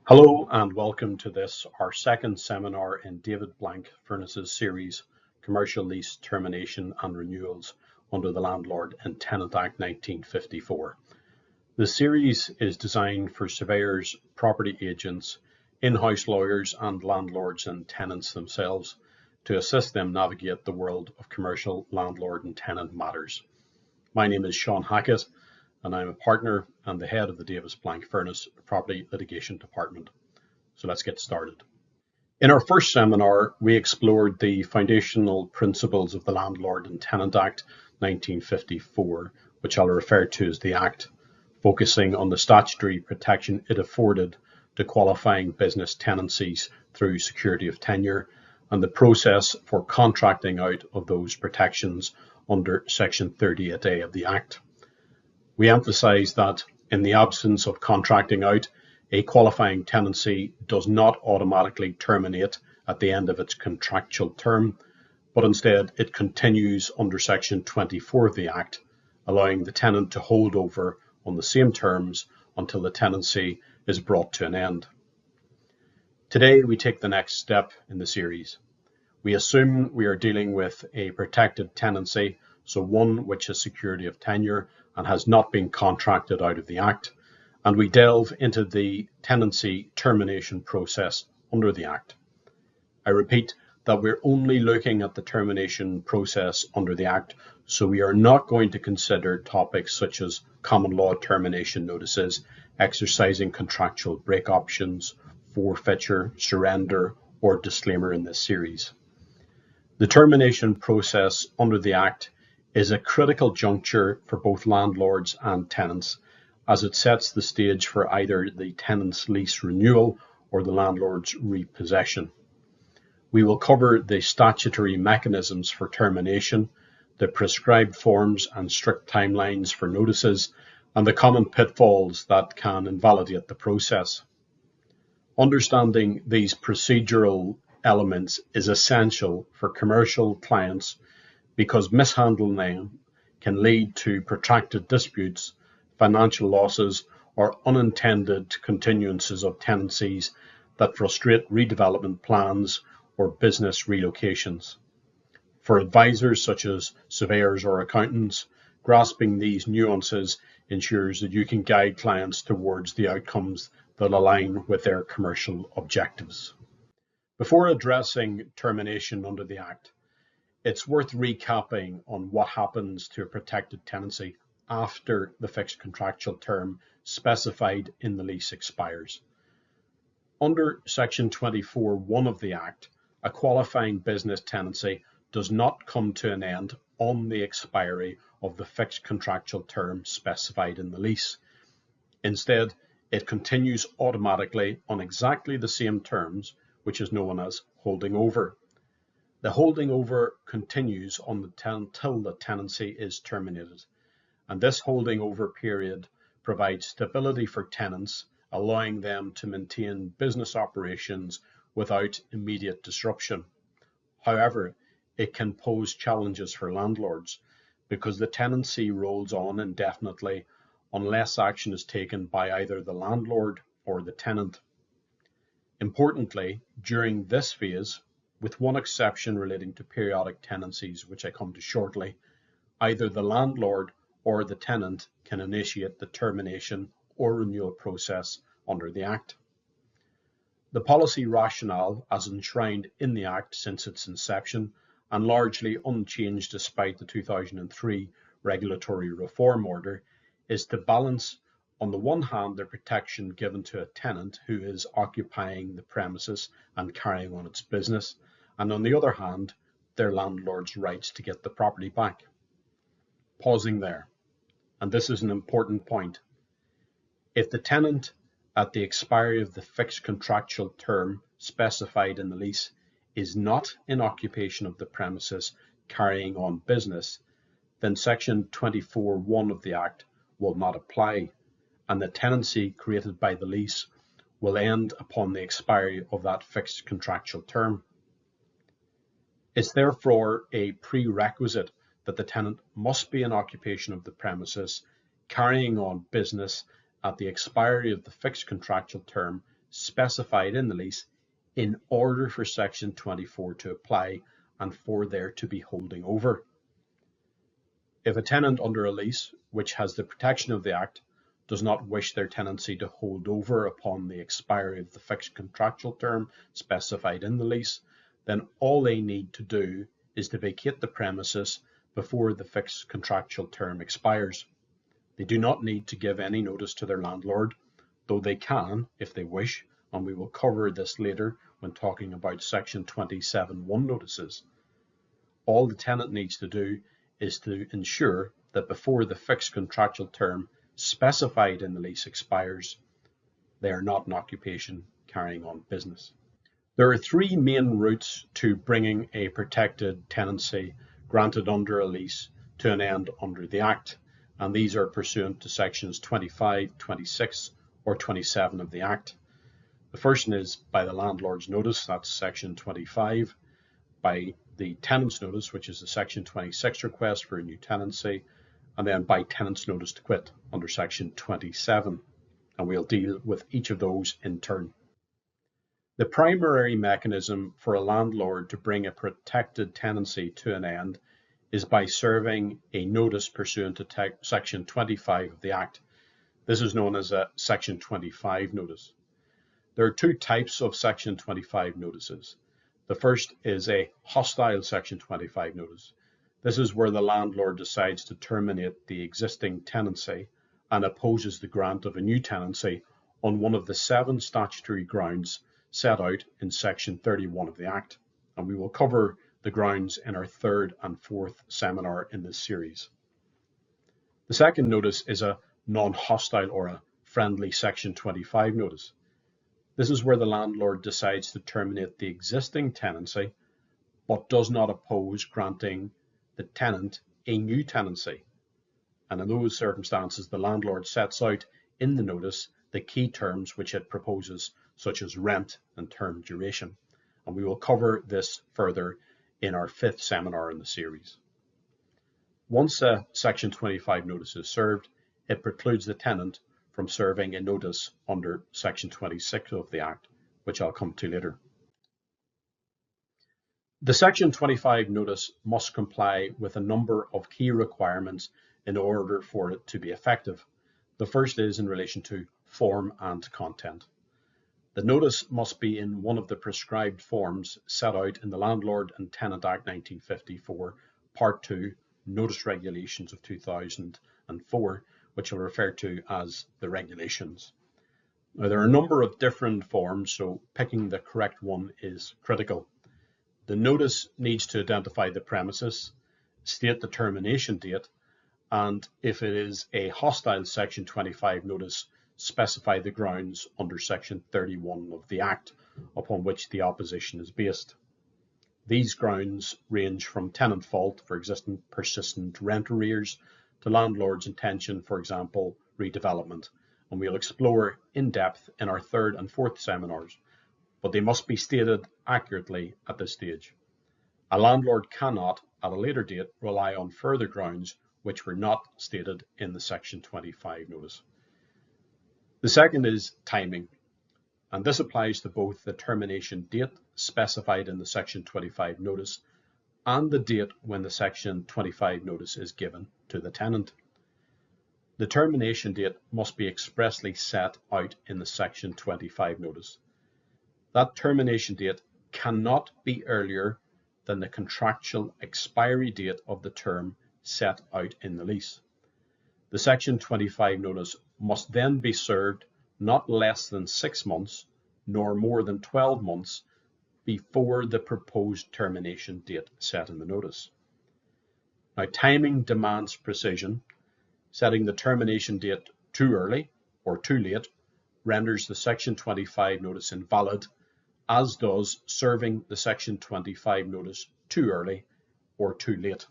Hello and welcome to this, our second seminar in David Blank Furness's series, Commercial Lease Termination and Renewals under the Landlord and Tenant Act 1954. The series is designed for surveyors, property agents, in-house lawyers and landlords and tenants themselves to assist them navigate the world of commercial landlord and tenant matters. My name is Sean Hackett, and I'm a partner and the head of the Davis Blank Furness Property Litigation Department. So let's get started. In our first seminar, we explored the foundational principles of the Landlord and Tenant Act 1954, which I'll refer to as the Act, focusing on the statutory protection it afforded to qualifying business tenancies through security of tenure and the process for contracting out of those protections under Section 38A of the Act. We emphasise that in the absence of contracting out, a qualifying tenancy does not automatically terminate at the end of its contractual term, but instead it continues under Section 24 of the Act, allowing the tenant to hold over on the same terms until the tenancy is brought to an end. Today we take the next step in the series. We assume we are dealing with a protected tenancy, so one which has security of tenure and has not been contracted out of the Act, and we delve into the tenancy termination process under the Act. I repeat that we're only looking at the termination process under the Act, so we are not going to consider topics such as common law termination notices, exercising contractual break options, forfeiture, surrender, or disclaimer in this series. The termination process under the Act is a critical juncture for both landlords and tenants, as it sets the stage for either the tenant's lease renewal or the landlord's repossession. We will cover the statutory mechanisms for termination, the prescribed forms and strict timelines for notices, and the common pitfalls that can invalidate the process. Understanding these procedural elements is essential for commercial clients because mishandling them can lead to protracted disputes, financial losses, or unintended continuances of tenancies that frustrate redevelopment plans or business relocations. For advisors such as surveyors or accountants, grasping these nuances ensures that you can guide clients towards the outcomes that align with their commercial objectives. Before addressing termination under the Act, it's worth recapping on what happens to a protected tenancy after the fixed contractual term specified in the lease expires. Under Section 24(1) of the Act, a qualifying business tenancy does not come to an end on the expiry of the fixed contractual term specified in the lease. Instead, it continues automatically on exactly the same terms, which is known as holding over. The holding over continues until the tenancy is terminated, and this holding over period provides stability for tenants, allowing them to maintain business operations without immediate disruption. However, it can pose challenges for landlords because the tenancy rolls on indefinitely unless action is taken by either the landlord or the tenant. Importantly, during this phase, with one exception relating to periodic tenancies, which I come to shortly, either the landlord or the tenant can initiate the termination or renewal process under the Act. The policy rationale, as enshrined in the Act since its inception, and largely unchanged despite the 2003 Regulatory Reform Order, is to balance, on the one hand, the protection given to a tenant who is occupying the premises and carrying on its business, and on the other hand, their landlord's rights to get the property back. Pausing there, and this is an important point. If the tenant, at the expiry of the fixed contractual term specified in the lease, is not in occupation of the premises carrying on business, then Section 24(1) of the Act will not apply, and the tenancy created by the lease will end upon the expiry of that fixed contractual term. It's therefore a prerequisite that the tenant must be in occupation of the premises, carrying on business at the expiry of the fixed contractual term specified in the lease in order for Section 24 to apply and for there to be holding over. If a tenant under a lease, which has the protection of the Act, does not wish their tenancy to hold over upon the expiry of the fixed contractual term specified in the lease, then all they need to do is to vacate the premises before the fixed contractual term expires. They do not need to give any notice to their landlord, though they can if they wish, and we will cover this later when talking about Section 27(1) notices. All the tenant needs to do is to ensure that before the fixed contractual term specified in the lease expires, they are not in occupation carrying on business. There are three main routes to bringing a protected tenancy granted under a lease to an end under the Act, and these are pursuant to Sections 25, 26 or 27 of the Act. The first one is by the landlord's notice, that's Section 25, by the tenant's notice, which is the Section 26 request for a new tenancy, and then by tenant's notice to quit under Section 27, and we'll deal with each of those in turn. The primary mechanism for a landlord to bring a protected tenancy to an end is by serving a notice pursuant to Section 25 of the Act. This is known as a Section 25 notice. There are two types of Section 25 notices. The first is a hostile Section 25 notice. This is where the landlord decides to terminate the existing tenancy and opposes the grant of a new tenancy on one of the 7 statutory grounds set out in Section 31 of the Act, and we will cover the grounds in our 3rd and 4th seminar in this series. The second notice is a non-hostile or a friendly Section 25 notice. This is where the landlord decides to terminate the existing tenancy but does not oppose granting the tenant a new tenancy. And in those circumstances, the landlord sets out in the notice the key terms which it proposes, such as rent and term duration. And we will cover this further in our 5th seminar in the series. Once a Section 25 notice is served, it precludes the tenant from serving a notice under Section 26 of the Act, which I'll come to later. The Section 25 notice must comply with a number of key requirements in order for it to be effective. The first is in relation to form and content. The notice must be in one of the prescribed forms set out in the Landlord and Tenant Act 1954, Part 2, Notice Regulations of 2004, which I'll refer to as the regulations. Now, there are a number of different forms, so picking the correct one is critical. The notice needs to identify the premises, state the termination date, and if it is a hostile Section 25 notice, specify the grounds under Section 31 of the Act upon which the opposition is based. These grounds range from tenant fault for existing persistent rent arrears to landlord's intention, for example, redevelopment, and we'll explore in depth in our 3rd and 4th seminars, but they must be stated accurately at this stage. A landlord cannot, at a later date, rely on further grounds which were not stated in the Section 25 notice. The second is timing, and this applies to both the termination date specified in the Section 25 notice and the date when the Section 25 notice is given to the tenant. The termination date must be expressly set out in the Section 25 notice. That termination date cannot be earlier than the contractual expiry date of the term set out in the lease. The Section 25 notice must then be served not less than 6 months nor more than 12 months before the proposed termination date set in the notice. Now, timing demands precision. Setting the termination date too early or too late renders the Section 25 notice invalid, as does serving the Section 25 notice too early or too late.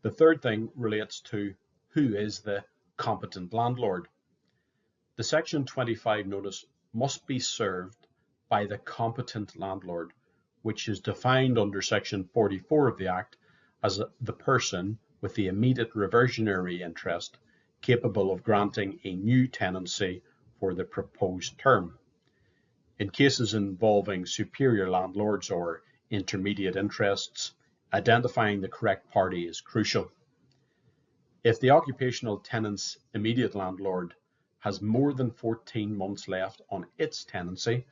The third thing relates to who is the competent landlord. The Section 25 notice must be served by the competent landlord, which is defined under Section 44 of the Act as the person with the immediate reversionary interest capable of granting a new tenancy for the proposed term. In cases involving superior landlords or intermediate interests, identifying the correct party is crucial. If the occupational tenant's immediate landlord has more than 14 months left on its tenancy,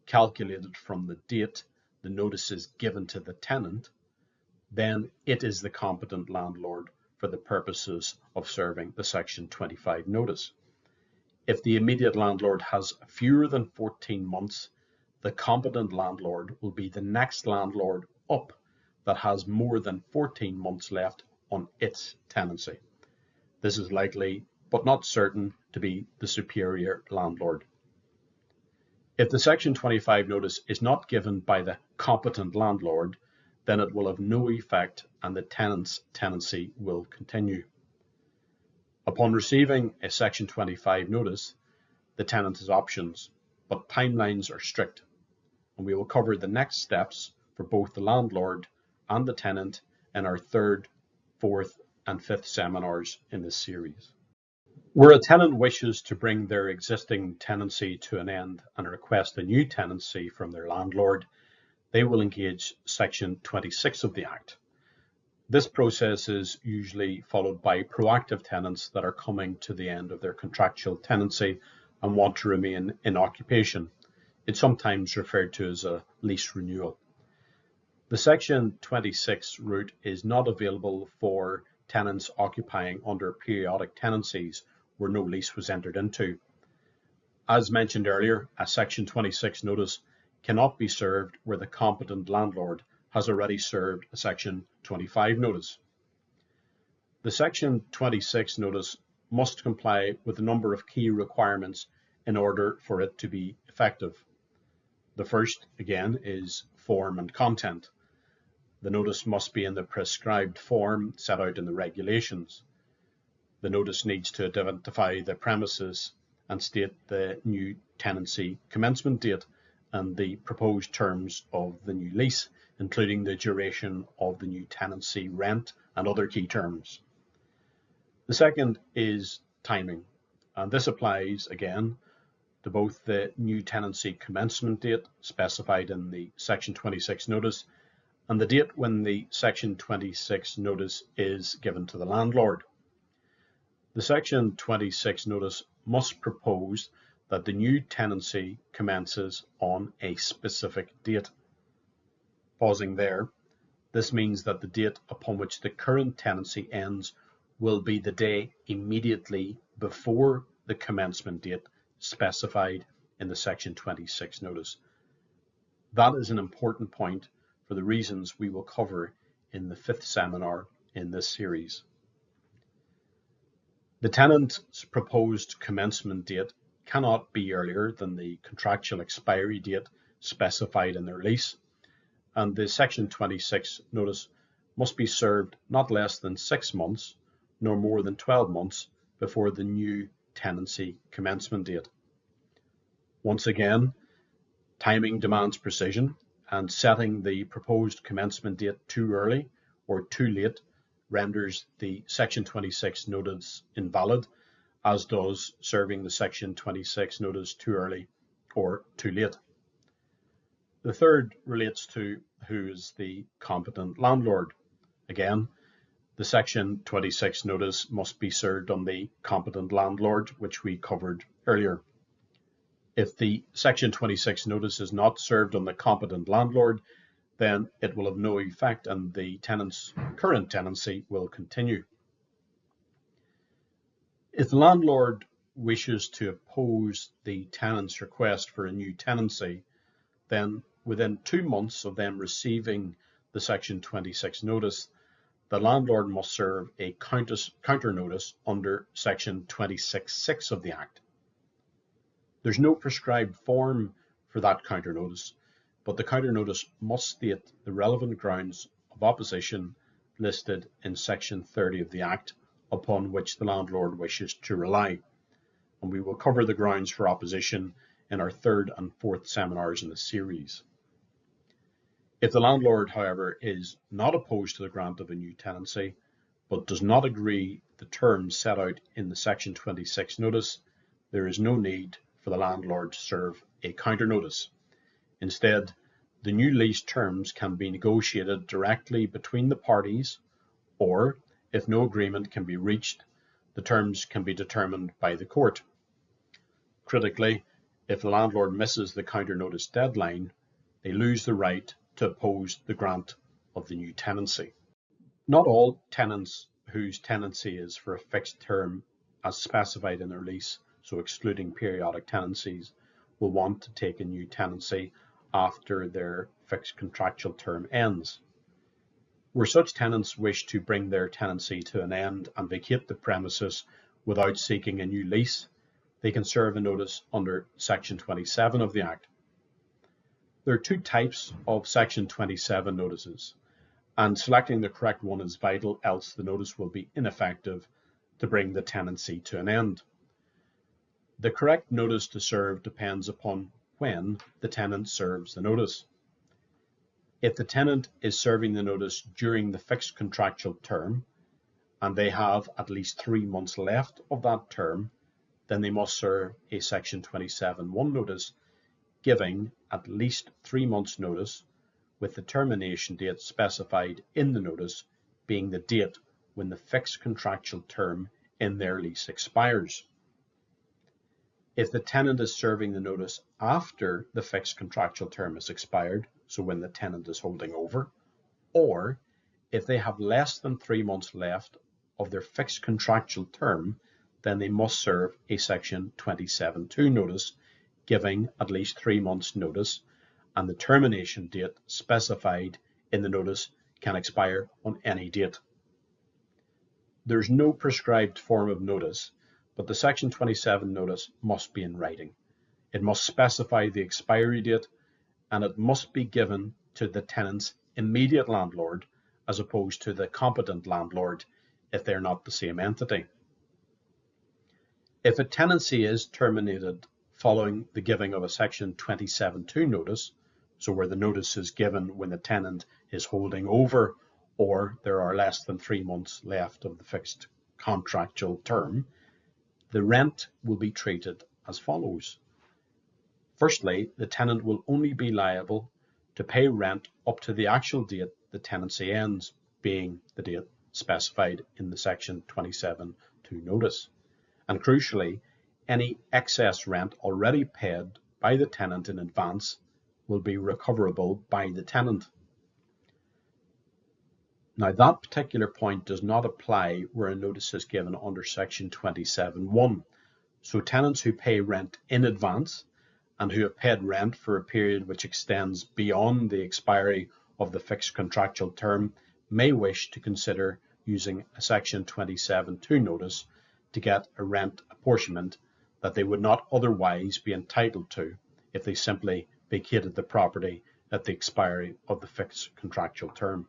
calculated from the date the notice is given to the tenant, then it is the competent landlord for the purposes of serving the Section 25 notice. If the immediate landlord has fewer than 14 months, the competent landlord will be the next landlord up that has more than 14 months left on its tenancy. This is likely, but not certain, to be the superior landlord. If the Section 25 notice is not given by the competent landlord, then it will have no effect and the tenant's tenancy will continue. Upon receiving a Section 25 notice, the tenant has options, but timelines are strict, and we will cover the next steps for both the landlord and the tenant in our third, fourth, and fifth seminars in this series. Where a tenant wishes to bring their existing tenancy to an end and request a new tenancy from their landlord, they will engage Section 26 of the Act. This process is usually followed by proactive tenants that are coming to the end of their contractual tenancy and want to remain in occupation. It's sometimes referred to as a lease renewal. The Section 26 route is not available for tenants occupying under periodic tenancies where no lease was entered into. As mentioned earlier, a Section 26 notice cannot be served where the competent landlord has already served a Section 25 notice. The Section 26 notice must comply with a number of key requirements in order for it to be effective. The first, again, is form and content. The notice must be in the prescribed form set out in the regulations. The notice needs to identify the premises and state the new tenancy commencement date and the proposed terms of the new lease, including the duration of the new tenancy rent and other key terms. The second is timing, and this applies again to both the new tenancy commencement date specified in the Section 26 notice and the date when the Section 26 notice is given to the landlord. The Section 26 notice must propose that the new tenancy commences on a specific date. Pausing there, this means that the date upon which the current tenancy ends will be the day immediately before the commencement date specified in the Section 26 notice. That is an important point for the reasons we will cover in the fifth seminar in this series. The tenant's proposed commencement date cannot be earlier than the contractual expiry date specified in their lease, and the Section 26 notice must be served not less than 6 months nor more than 12 months before the new tenancy commencement date. Once again, timing demands precision, and setting the proposed commencement date too early or too late renders the Section 26 notice invalid, as does serving the Section 26 notice too early or too late. The third relates to who is the competent landlord. Again, the Section 26 notice must be served on the competent landlord, which we covered earlier. If the Section 26 notice is not served on the competent landlord, then it will have no effect and the tenant's current tenancy will continue. If the landlord wishes to oppose the tenant's request for a new tenancy, then within 2 months of them receiving the Section 26 notice, the landlord must serve a counter notice under Section 26(6) of the Act. There's no prescribed form for that counter notice, but the counter notice must state the relevant grounds of opposition listed in Section 30 of the Act upon which the landlord wishes to rely, and we will cover the grounds for opposition in our third and fourth seminars in the series. If the landlord, however, is not opposed to the grant of a new tenancy, but does not agree the terms set out in the Section 26 notice, there is no need for the landlord to serve a counter notice. Instead, the new lease terms can be negotiated directly between the parties, or if no agreement can be reached, the terms can be determined by the court. Critically, if the landlord misses the counter notice deadline, they lose the right to oppose the grant of the new tenancy. Not all tenants whose tenancy is for a fixed term as specified in their lease, so excluding periodic tenancies, will want to take a new tenancy after their fixed contractual term ends. Where such tenants wish to bring their tenancy to an end and vacate the premises without seeking a new lease, they can serve a notice under Section 27 of the Act. There are two types of Section 27 notices, and selecting the correct one is vital, else the notice will be ineffective to bring the tenancy to an end. The correct notice to serve depends upon when the tenant serves the notice. If the tenant is serving the notice during the fixed contractual term, and they have at least 3 months left of that term, then they must serve a Section 27(1) notice, giving at least 3 months notice, with the termination date specified in the notice being the date when the fixed contractual term in their lease expires. If the tenant is serving the notice after the fixed contractual term is expired, so when the tenant is holding over, or if they have less than 3 months left of their fixed contractual term, then they must serve a Section 27(2) notice, giving at least 3 months notice, and the termination date specified in the notice can expire on any date. There's no prescribed form of notice, but the Section 27 notice must be in writing. It must specify the expiry date, and it must be given to the tenant's immediate landlord as opposed to the competent landlord if they're not the same entity. If a tenancy is terminated following the giving of a Section 27(2) notice, so where the notice is given when the tenant is holding over or there are less than 3 months left of the fixed contractual term, the rent will be treated as follows. Firstly, the tenant will only be liable to pay rent up to the actual date the tenancy ends, being the date specified in the Section 27(2) notice. And crucially, any excess rent already paid by the tenant in advance will be recoverable by the tenant. Now, that particular point does not apply where a notice is given under Section 27(1). So tenants who pay rent in advance and who have paid rent for a period which extends beyond the expiry of the fixed contractual term may wish to consider using a Section 27(2) notice to get a rent apportionment that they would not otherwise be entitled to if they simply vacated the property at the expiry of the fixed contractual term.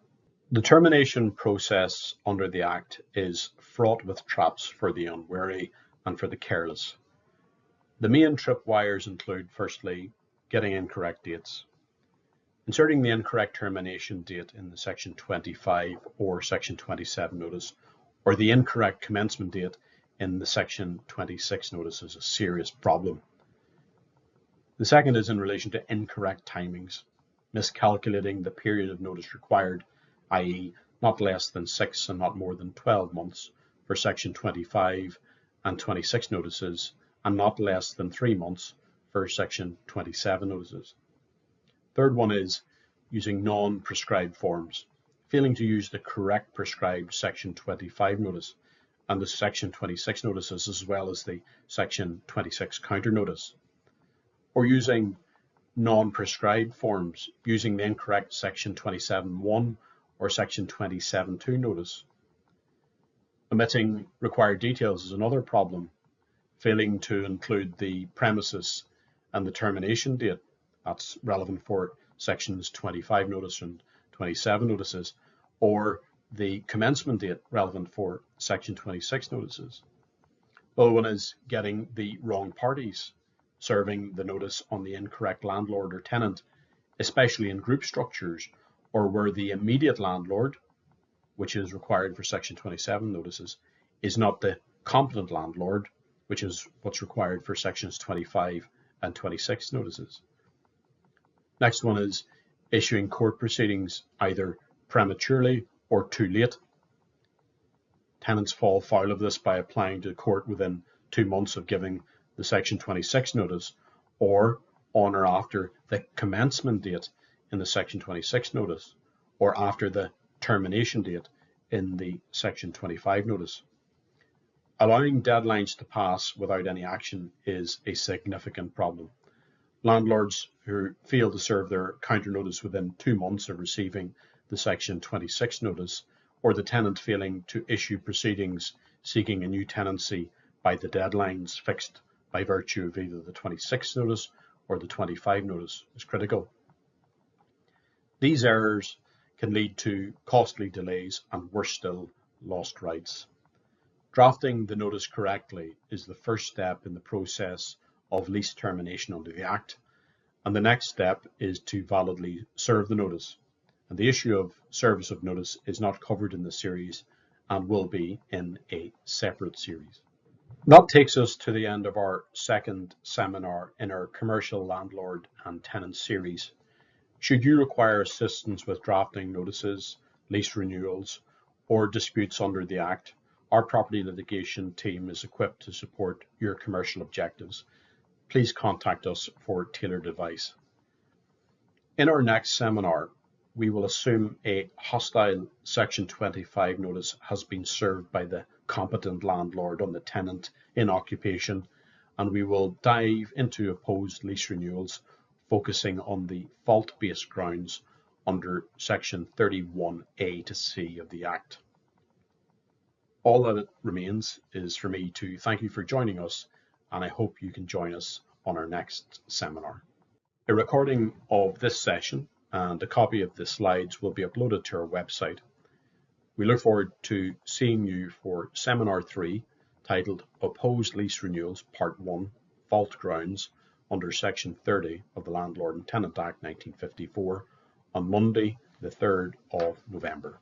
The termination process under the Act is fraught with traps for the unwary and for the careless. The main tripwires include, firstly, getting incorrect dates, inserting the incorrect termination date in the Section 25 or Section 27 notice, or the incorrect commencement date in the Section 26 notice is a serious problem. The second is in relation to incorrect timings, miscalculating the period of notice required, i.e. not less than 6 and not more than 12 months for Section 25 and 26 notices, and not less than 3 months for Section 27 notices. Third one is using non-prescribed forms, failing to use the correct prescribed Section 25 notice and the Section 26 notices, as well as the Section 26 counter notice, or using non-prescribed forms, using the incorrect Section 27(1) or Section 27(2) notice. Omitting required details is another problem, failing to include the premises and the termination date, that's relevant for Sections 25 notice and 27 notices, or the commencement date relevant for Section 26 notices. The other one is getting the wrong parties, serving the notice on the incorrect landlord or tenant, especially in group structures or where the immediate landlord, which is required for Section 27 notices, is not the competent landlord, which is what's required for Sections 25 and 26 notices. Next one is issuing court proceedings either prematurely or too late. Tenants fall foul of this by applying to the court within 2 months of giving the Section 26 notice, or on or after the commencement date in the Section 26 notice, or after the termination date in the Section 25 notice. Allowing deadlines to pass without any action is a significant problem. Landlords who fail to serve their counter notice within 2 months of receiving the Section 26 notice, or the tenant failing to issue proceedings seeking a new tenancy by the deadlines fixed by virtue of either the 26 notice or the 25 notice, is critical. These errors can lead to costly delays and, worse still, lost rights. Drafting the notice correctly is the first step in the process of lease termination under the Act, and the next step is to validly serve the notice. And the issue of service of notice is not covered in the series and will be in a separate series. That takes us to the end of our second seminar in our Commercial Landlord and Tenant series. Should you require assistance with drafting notices, lease renewals, or disputes under the Act, our property litigation team is equipped to support your commercial objectives. Please contact us for tailored advice. In our next seminar, we will assume a hostile Section 25 notice has been served by the competent landlord on the tenant in occupation, and we will dive into opposed lease renewals, focusing on the fault-based grounds under Section 31A to C of the Act. All that remains is for me to thank you for joining us, and I hope you can join us on our next seminar. A recording of this session and a copy of the slides will be uploaded to our website. We look forward to seeing you for Seminar 3, titled Opposed Lease Renewals Part 1, Fault Grounds, under Section 30 of the Landlord and Tenant Act 1954, on Monday, the 3rd of November.